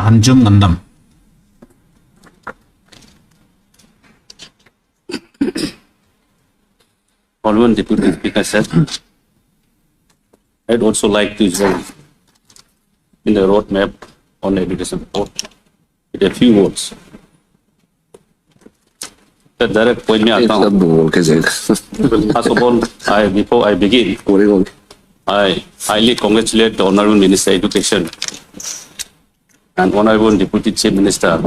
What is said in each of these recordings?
Hanjum Ngandam. Honorable Deputy Speaker sir, I'd also like to join in the roadmap on education report with a few words. The direct point में आता हूँ. First of all, before I begin, I highly congratulate the Honorable Minister of Education and Honorable Deputy Chief Minister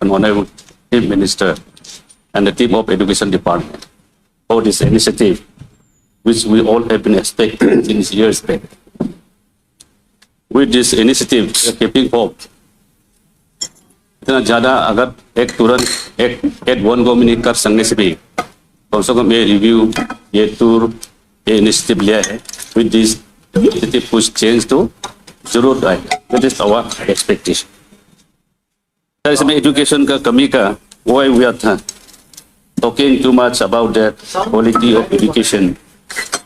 and Honorable Chief Minister and the team of Education Department for this initiative, which we all have been expecting since years back. With this initiative, we are keeping hope. इतना ज़्यादा अगर एक तुरंत एक one go में नहीं कर सकने से भी कम से कम ये रिव्यू, ये टूर, ये इनिशिएटिव लिया है. With this initiative कुछ चेंज तो जरूर आएगा. That is our expectation. Sir इसमें एजुकेशन का कमी का वो हुआ था. Talking too much about the quality of education.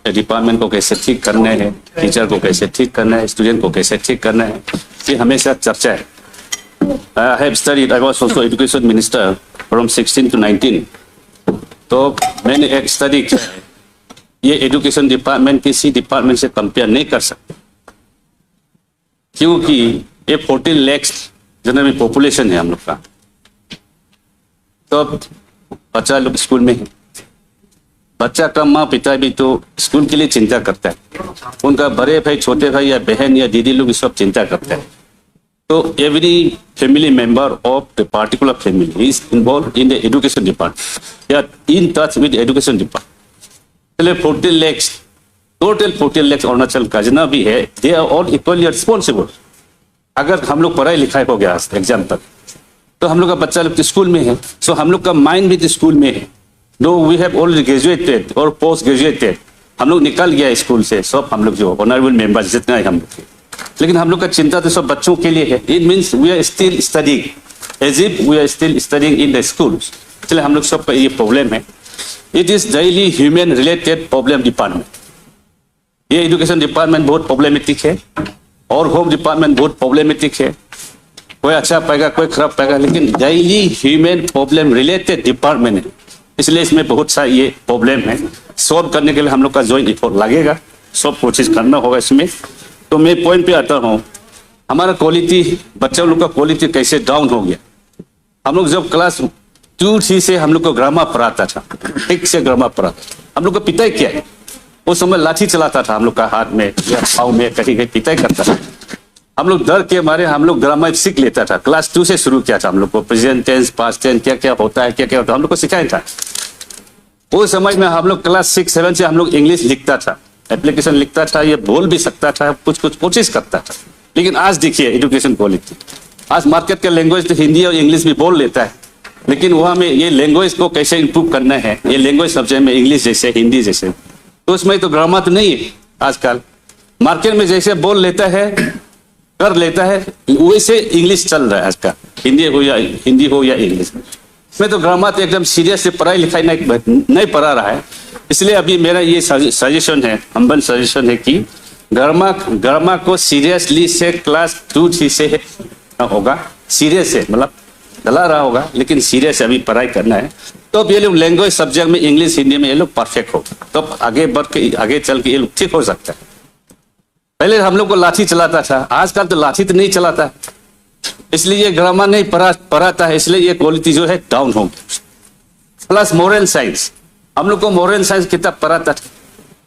Department को कैसे ठीक करना है, टीचर को कैसे ठीक करना है, स्टूडेंट को कैसे ठीक करना है, ये हमेशा चर्चा है. I have studied, I was also education minister from 16 to 19. तो मैंने एक स्टडी किया है. ये एजुकेशन डिपार्टमेंट किसी डिपार्टमेंट से कंपेयर नहीं कर सकते, क्योंकि ये 14 लाख जनरल पॉपुलेशन है हम लोग का. तो बच्चा लोग स्कूल में है, बच्चा का माँ पिता भी तो स्कूल के लिए चिंता करता है. उनका बड़े भाई, छोटे भाई या बहन या दीदी लोग सब चिंता करते हैं. तो every family member of the particular family is involve in the education department या in touch with education department. चलिए 14 लाख, टोटल 14 लाख अरुणाचल का जितना भी है, they are all equally responsible. अगर हम लोग पढ़ाई लिखाई हो गया एग्जाम तक, तो हम लोग का बच्चा लोग स्कूल में है, सो हम लोग का माइंड भी स्कूल में है. दो वी हैव ऑलरेडी ग्रेजुएटेड और पोस्ट ग्रेजुएटेड, हम लोग निकल गया स्कूल से सब, हम लोग जो ऑनरेबल मेंबर्स जितना है हम लोग के, लेकिन हम लोग का चिंता तो सब बच्चों के लिए है. It means we are still studying as if we are still studying in the schools. इसलिए हम लोग सब का ये प्रॉब्लम है. It is daily human related problem department. ये एजुकेशन डिपार्टमेंट बहुत प्रॉब्लमेटिक है और होम डिपार्टमेंट बहुत प्रॉब्लमेटिक है. कोई अच्छा पाएगा, कोई खराब पाएगा, लेकिन daily human problem related department है. इसलिए इसमें बहुत सा ये प्रॉब्लम है. सॉल्व करने के लिए हम लोग का जॉइंट एफर्ट लगेगा, सब कोशिश करना होगा इसमें. तो मैं पॉइंट पे आता हूँ. हमारा क्वालिटी, बच्चा लोग का क्वालिटी कैसे डाउन हो गया. हम लोग जब क्लास 2-3 से हम लोग को ग्रामर पढ़ाता था, ठीक से ग्रामर पढ़ाता. हम लोग को पिटाई क्या है, उस समय लाठी चलाता था हम लोग का हाथ में या पाँव में, कहीं कहीं पिटाई करता था. हम लोग डर के मारे हम लोग ग्रामर सीख लेता था. क्लास 2 से शुरू किया था हम लोग को. प्रेजेंट टेंस, पास्ट टेंस क्या क्या होता है, क्या क्या होता है, हम लोग को सिखाया था. उस समय में हम लोग क्लास 6-7 से हम लोग इंग्लिश लिखता था, एप्लीकेशन लिखता था, ये बोल भी सकता था, कुछ कुछ कोशिश करता था. लेकिन आज देखिए एजुकेशन क्वालिटी, आज मार्केट का लैंग्वेज तो हिंदी और इंग्लिश भी बोल लेता है, लेकिन वहाँ में ये लैंग्वेज को कैसे इंप्रूव करना है, ये लैंग्वेज सब्जेक्ट में इंग्लिश जैसे, हिंदी जैसे, तो उसमें तो ग्रामर तो नहीं है. आजकल मार्केट में जैसे बोल लेता है, कर लेता है, वैसे इंग्लिश चल रहा है आजकल, हिंदी हो या इंग्लिश. इसमें तो ग्रामर तो एकदम सीरियस से पढ़ाई लिखाई नहीं पढ़ा रहा है. इसलिए अभी मेरा ये सजेशन है, हम्बल सजेशन है कि ग्रामर को सीरियसली से क्लास 2-3 से होगा, सीरियस है, मतलब चला रहा होगा, लेकिन सीरियस अभी पढ़ाई करना है. तो अब ये लोग लैंग्वेज सब्जेक्ट में इंग्लिश हिंदी में ये लोग परफेक्ट हो, तो आगे बढ़ के आगे चल के ये लोग ठीक हो सकता है. पहले हम लोग को लाठी चलाता था, आजकल तो लाठी तो नहीं चलाता है. इसलिए ये ग्रामर नहीं पढ़ाता है, इसलिए ये क्वालिटी जो है डाउन हो. प्लस मोरल साइंस, हम लोग को मोरल साइंस किताब पढ़ाता था,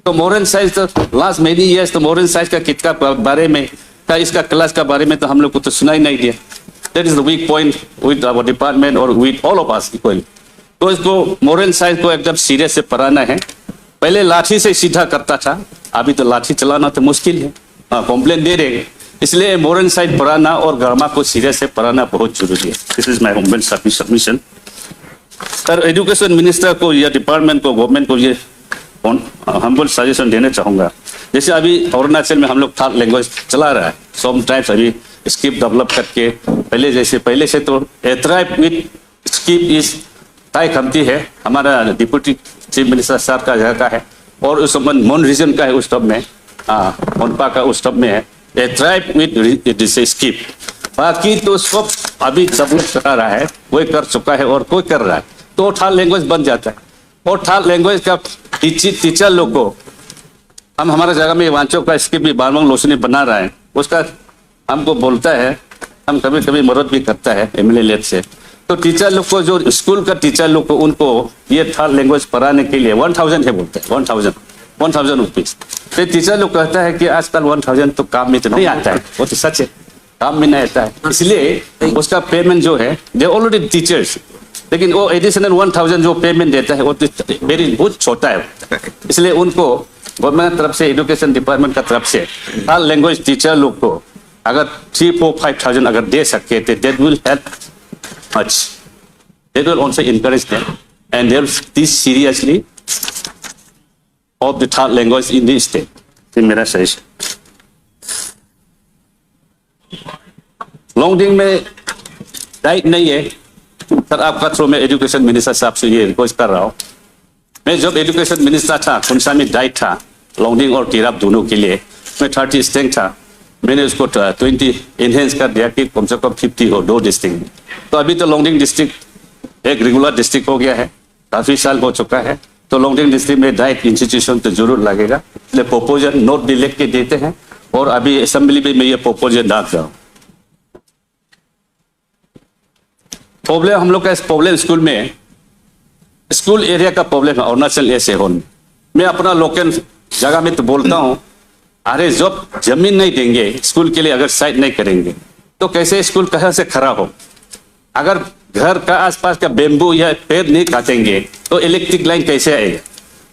तो मोरल साइंस तो लास्ट मेनी ईयर्स तो मोरल साइंस का किताब बारे में का, इसका क्लास का बारे में तो हम लोग को तो सुना ही नहीं दिया. That is the weak point with our department और with all of us equally. तो इसको मोरल साइंस को एकदम सीरियस से पढ़ाना है. पहले लाठी से सीधा करता था, अभी तो लाठी चलाना तो मुश्किल है, कंप्लेन दे रहे. इसलिए मोरल साइंस पढ़ाना और ग्रामर को सीरियस से पढ़ाना बहुत जरूरी है. This is my humble submission. Sir education minister को या डिपार्टमेंट को, गवर्नमेंट को ये हम्बल सजेशन देना चाहूँगा. जैसे अभी अरुणाचल में हम लोग थर्ड लैंग्वेज चला रहा है, समटाइम्स अभी स्किप डेवलप करके, पहले से तो एथराइप विद स्किप इज ताई खमती है, हमारा डिप्टी चीफ मिनिस्टर साहब का जगह का है, और उस समय मोन रीजन का है, उस टब में मोनपा का उस टब में है, एथराइप विद स्किप. बाकी तो सब अभी सब लोग करा रहा है, कोई कर चुका है और कोई कर रहा है, तो थर्ड लैंग्वेज बन जाता है। और थर्ड लैंग्वेज का टीचर लोग को हम हमारे जगह में वांचो का स्क्रिप्ट भी बारवां लोचनी बना रहा है, उसका हमको बोलता है, हम कभी कभी मदद भी करता है एमएलए लेट से। तो टीचर लोग को, जो स्कूल का टीचर लोग को, उनको ये थर्ड लैंग्वेज पढ़ाने के लिए 1000 है बोलते हैं, 1000 रुपीज। तो टीचर लोग कहता है कि आजकल 1000 तो काम में तो नहीं आता है, वो तो सच है, काम में नहीं आता है, इसलिए उसका पेमेंट जो है, दे ऑलरेडी टीचर्स, लेकिन वो एडिशनल 1000 जो पेमेंट देता है वो तो बहुत छोटा है, इसलिए उनको गवर्नमेंट तरफ से, एजुकेशन डिपार्टमेंट का तरफ से थर्ड लैंग्वेज टीचर लोग को अगर 3, 4, 5,000 अगर दे सके तो that will help much. That will also encourage them and they will teach seriously of the third language in the state. ये मेरा सजेशन। लॉन्गडिंग में डाइट नहीं है सर, आपका थ्रू में एजुकेशन मिनिस्टर साहब से ये रिक्वेस्ट कर रहा हूँ। मैं जब एजुकेशन मिनिस्टर था, खुनसा में डाइट था लॉन्गडिंग और तिराप दोनों के लिए, मैं 30 स्टैंक था, मैंने उसको 20 इनहेंस कर दिया कि कम से कम 50 हो 2 डिस्ट्रिक्ट में। तो अभी तो लॉन्गडिंग डिस्ट्रिक्ट एक रेगुलर डिस्ट्रिक्ट हो गया है, काफी साल हो चुका है, तो लॉन्गडिंग डिस्ट्रिक्ट में डाइट इंस्टीट्यूशन तो जरूर लगेगा, इसलिए प्रपोजल नोट भी लिख के देते हैं और अभी असेंबली में मैं ये प्रपोजल डाल रहा हूँ। प्रॉब्लम हम लोग का, इस प्रॉब्लम स्कूल में, स्कूल एरिया का प्रॉब्लम है अरुणाचल ऐसे होने। मैं अपना लोकल जगह में तो बोलता हूँ, अरे जब जमीन नहीं देंगे स्कूल के लिए, अगर साइड नहीं करेंगे तो कैसे स्कूल कहाँ से खड़ा हो? अगर घर का आसपास का बेम्बू या पेड़ नहीं काटेंगे तो इलेक्ट्रिक लाइन कैसे आएगा?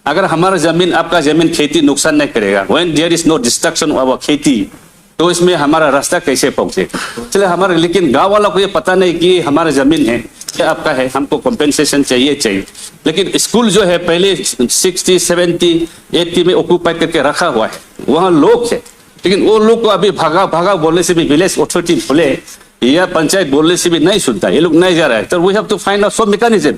अगर हमारा जमीन, आपका जमीन खेती नुकसान नहीं करेगा, when there is no destruction of खेती, तो इसमें हमारा रास्ता कैसे पहुंचेगा? चले हमारे, लेकिन गांव वालों को ये पता नहीं कि हमारा जमीन है क्या आपका है, हमको कॉम्पेंसेशन चाहिए। लेकिन स्कूल जो है पहले 60, 70, 80 में ऑक्यूपाई करके रखा हुआ है, वहाँ लोग है, लेकिन वो लोग को अभी भागा बोलने से भी, विलेज अथॉरिटी बोले या पंचायत बोलने से भी नहीं सुनता, ये लोग नहीं जा रहा है। तो we have to find out some mechanism,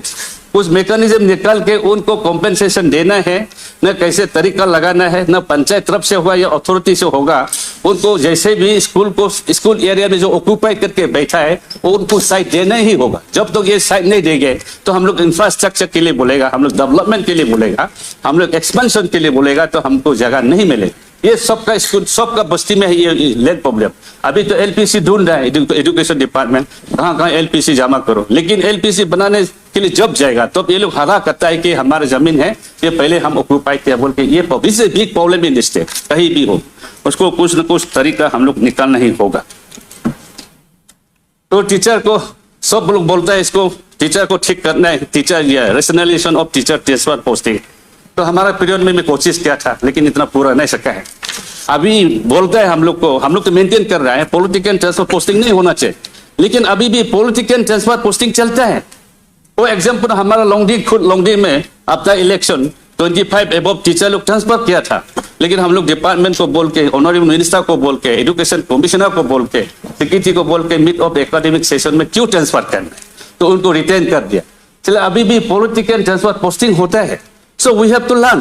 उस मैकेनिज्म निकाल के उनको कॉम्पेंसेशन देना है, न कैसे तरीका लगाना है, न पंचायत तरफ से होगा या अथॉरिटी से होगा। उनको जैसे भी स्कूल एरिया में जो ऑक्यूपाई करके बैठा है वो उनको साइट देना ही होगा। जब तक तो ये साइट नहीं देंगे तो हम लोग इंफ्रास्ट्रक्चर के लिए बोलेगा, हम लोग डेवलपमेंट के लिए बोलेगा, हम लोग एक्सपेंशन के लिए बोलेगा, तो हमको जगह नहीं मिलेगी। ये सबका स्कूल, सबका बस्ती में है ये लैंड प्रॉब्लम। अभी तो एलपीसी ढूंढ रहा है एजुकेशन डिपार्टमेंट, कहाँ एलपीसी जमा करो, लेकिन एलपीसी बनाने के लिए जब जाएगा तो ये लोग हरा करता है कि हमारा जमीन है, ये पहले हम ऑक्यूपाई किया बोल के। ये बिग प्रॉब्लम इन स्टेट, कहीं भी हो उसको कुछ न कुछ तरीका हम लोग निकालना ही होगा। तो टीचर को, सब लोग बोलता है इसको टीचर को ठीक करना है, टीचर या rationalisation of teacher transfer posting. तो हमारा पीरियड में मैं कोशिश किया था, लेकिन इतना पूरा नहीं सका है। अभी बोलता है हम लोग को, हम लोग तो मेंटेन कर रहा है पॉलिटिकल ट्रांसफर पोस्टिंग नहीं होना चाहिए, लेकिन अभी भी पॉलिटिकल ट्रांसफर पोस्टिंग चलता है। वो एग्जाम्पल हमारा लॉन्गडी में आफ्टर इलेक्शन 25 एबव टीचर लोग ट्रांसफर किया था, लेकिन हम लोग डिपार्टमेंट को बोल के, ऑनरेबल मिनिस्टर को बोल के, एजुकेशन कमिश्नर को बोल के, सेक्रेटरी को बोल के, मिड ऑफ एकेडमिक सेशन में क्यों ट्रांसफर करना है, तो उनको रिटेन कर दिया। चलो अभी भी पॉलिटिकल ट्रांसफर पोस्टिंग होता है। So we have to learn,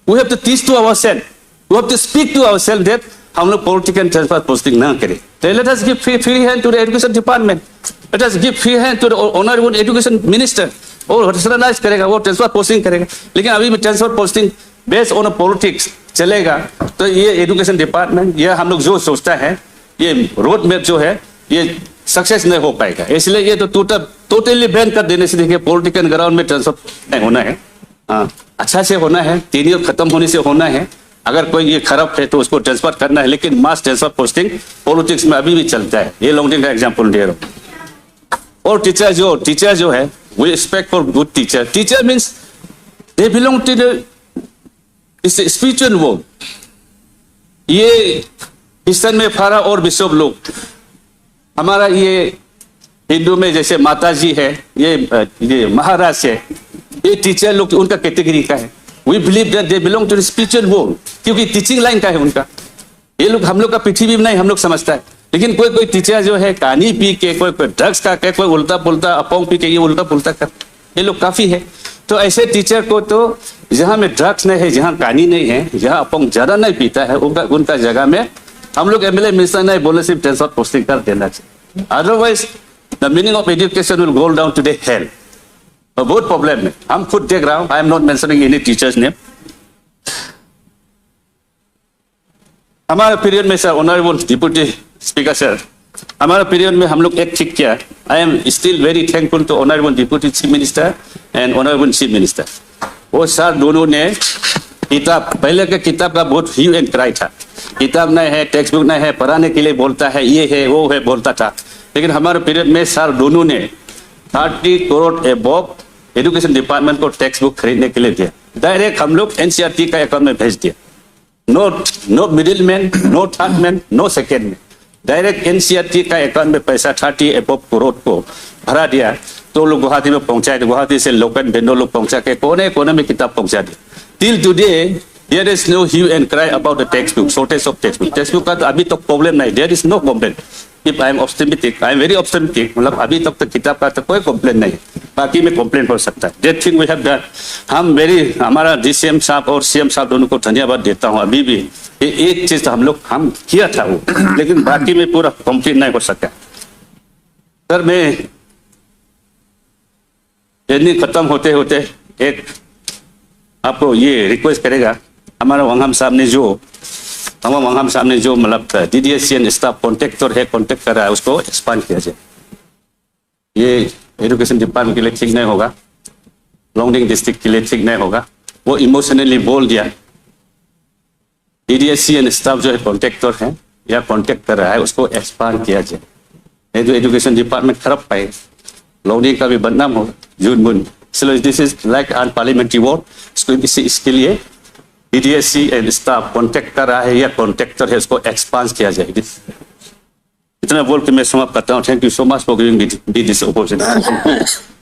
we have to teach to ourselves, we have to speak to ourselves that हम लोग political transfer posting ना करें। तो let us give free hand to the education department, let us give free hand to the honorable education minister, और rationalize करेगा, वो transfer posting करेगा। लेकिन अभी भी transfer posting based on politics चलेगा, तो ये education department, ये हम लोग जो सोचता है, ये रोड मैप जो है, ये सक्सेस नहीं हो पाएगा। इसलिए ये तो टोटली बैन कर देने से, देखिए पॉलिटिकल ग्राउंड में ट्रांसफर नहीं होना है, अच्छा से होना है, 3 ईयर खत्म होने से होना है। अगर कोई ये खराब है तो उसको ट्रांसफर करना है, लेकिन मास ट्रांसफर पोस्टिंग पॉलिटिक्स में अभी भी चलता है। ये लॉन्गडिंग का एग्जांपल दे रहा हूँ। और टीचर जो है, we expect for good teacher. Teacher means they belong to the spiritual world. ये क्रिश्चियन में फारा और बिशप लोग, हमारा ये हिंदू में जैसे माता जी है, ये महाराज है, ये टीचर लोग उनका कैटेगरी का है। We believe that they belong to the spiritual world, क्योंकि टीचिंग लाइन का है उनका। ये लोग हम लोग का पृथ्वी में नहीं, हम लोग समझता है। लेकिन कोई टीचर जो है कहानी पी के, कोई ड्रग्स का, कोई उल्टा पुल्टा अपोंग पी के, ये उल्टा पुल्टा कर, ये लोग काफी है। तो ऐसे टीचर को तो जहाँ में ड्रग्स नहीं है, जहाँ कहानी नहीं है, जहाँ अपोंग ज्यादा नहीं पीता है, उनका जगह में हम लोग एमएलए मिनिस्टर नहीं बोले सिर्फ ट्रांसफर पोस्टिंग कर देना चाहिए। Otherwise, the meaning of education will go down to the hell. बहुत प्रॉब्लम है, हम खुद देख रहा हूँ. I am not mentioning any teacher's name. हमारे पीरियड में sir, honourable deputy speaker sir, हमारे पीरियड में हम लोग एक ठीक किया. I am still very thankful to honourable deputy chief minister and honourable chief minister. वो सर दोनों ने किताब, पहले के किताब का बहुत ह्यू एंड क्राई था. किताब नहीं है, टेक्स्ट बुक नहीं है, पढ़ाने के लिए बोलता है, ये है वो है बोलता था. लेकिन हमारे पीरियड में सर दोनों ने 30 करोड़ एबव एजुकेशन डिपार्टमेंट को टेक्स्ट बुक खरीदने के लिए दिया. डायरेक्ट हम लोग एनसीईआरटी का अकाउंट में भेज दिया. No middle man, no third man, no second man. Direct NCERT का अकाउंट में पैसा 30 एबव करोड़ को भरा दिया. तो लोग गुवाहाटी में पहुंचाए, गुवाहाटी से लोकल वेंडर लोग पहुंचा के कोने कोने में किताब पहुंचा दिया. Till today there is no hue and cry about the textbook, shortage of textbook. textbook का तो अभी तक प्रॉब्लम नहीं. there is no complaint. if I am optimistic, I am very optimistic, मतलब अभी तक तो किताब का तो कोई कंप्लेंट नहीं. बाकी में कंप्लेंट हो सकता है. that thing we have done. हम हमारा डीसीएम साहब और सीएम साहब दोनों को धन्यवाद देता हूँ. अभी भी ये एक चीज हम किया था वो, लेकिन बाकी में पूरा कंप्लीट नहीं हो सका. सर मैं जर्नी खत्म होते होते एक आपको ये रिक्वेस्ट करेगा. हमारा वंगहम साहब ने जो मतलब डीडीएससीएन स्टाफ कॉन्ट्रैक्टर है, कॉन्ट्रैक्ट कर रहा है, उसको एक्सपांड किया जाए. ये एजुकेशन डिपार्टमेंट के लिए ठीक नहीं होगा, लॉन्गडिंग डिस्ट्रिक्ट के लिए ठीक नहीं होगा. वो इमोशनली बोल दिया. डीडीएससीएन स्टाफ जो है कॉन्ट्रैक्टर है या कॉन्ट्रैक्ट कर रहा है, उसको एक्सपांड किया जाए. ये जो एजुकेशन डिपार्टमेंट खराब पाए, लॉन्गडिंग का भी बदनाम होगा. जून मून this is like unparliamentary war. इसके लिए डीडीएससी एंड स्टाफ कॉन्टेक्ट कर रहा है या कॉन्ट्रैक्टर है, उसको एक्सपांड किया जाए. इतना बोल के मैं समाप्त करता हूँ. Thank you so much for giving me this opportunity.